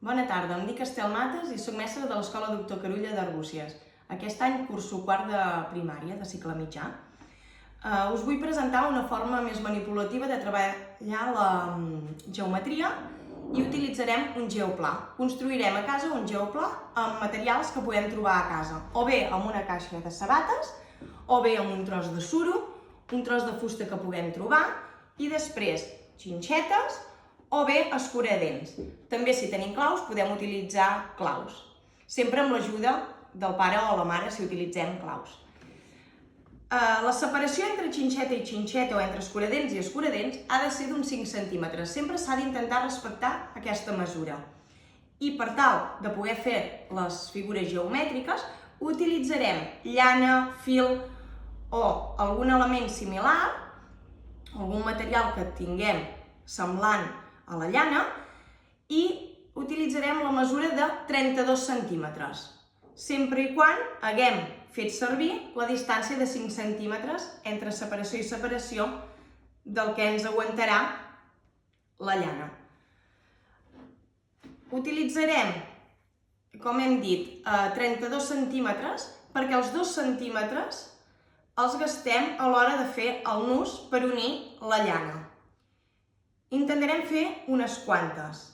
Bona tarda, em dic Estel Mates i soc mestra de l'Escola Doctor Carulla d'Arbúcies. Aquest any curso quart de primària, de cicle mitjà. Us vull presentar una forma més manipulativa de treballar la geometria i utilitzarem un geopla. Construirem a casa un geopla amb materials que podem trobar a casa, o bé amb una caixa de sabates, o bé amb un tros de suro, un tros de fusta que puguem trobar i després xinxetes o bé escuradents. També, si tenim claus, podem utilitzar claus. Sempre amb l'ajuda del pare o la mare si utilitzem claus. La separació entre xinxeta i xinxeta o entre escuradents i escuradents ha de ser d'uns 5 centímetres. Sempre s'ha d'intentar respectar aquesta mesura. I per tal de poder fer les figures geomètriques, utilitzarem llana, fil o algun element similar, algun material que tinguem semblant a la llana, i utilitzarem la mesura de 32 centímetres, sempre i quan haguem fet servir la distància de 5 centímetres entre separació i separació del que ens aguantarà la llana. Utilitzarem, com hem dit, 32 centímetres perquè els 2 centímetres els gastem a l'hora de fer el nus per unir la llana. Intentarem fer unes quantes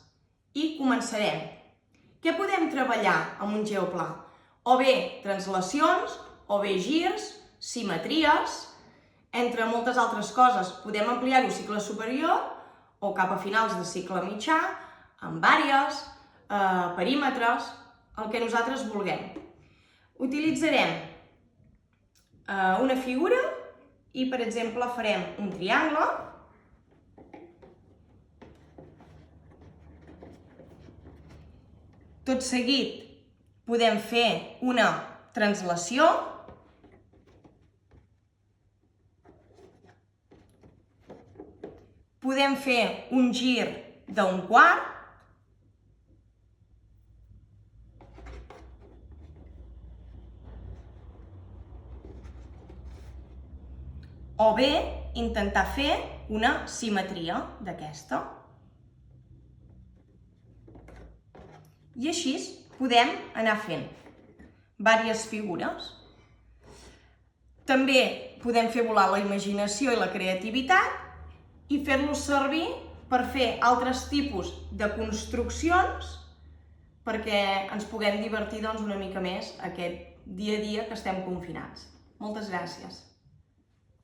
i començarem. Què podem treballar amb un geopla? O bé translacions, o bé girs, simetries, entre moltes altres coses. Podem ampliar-ho a cicle superior o cap a finals de cicle mitjà, amb àrees, perímetres, el que nosaltres vulguem. Utilitzarem una figura i, per exemple, farem un triangle. Tot seguit podem fer una translació. Podem fer un gir d'un quart. O bé intentar fer una simetria d'aquesta. I així podem anar fent diverses figures. També podem fer volar la imaginació i la creativitat i fer-los servir per fer altres tipus de construccions perquè ens puguem divertir una mica més aquest dia a dia que estem confinats. Moltes gràcies.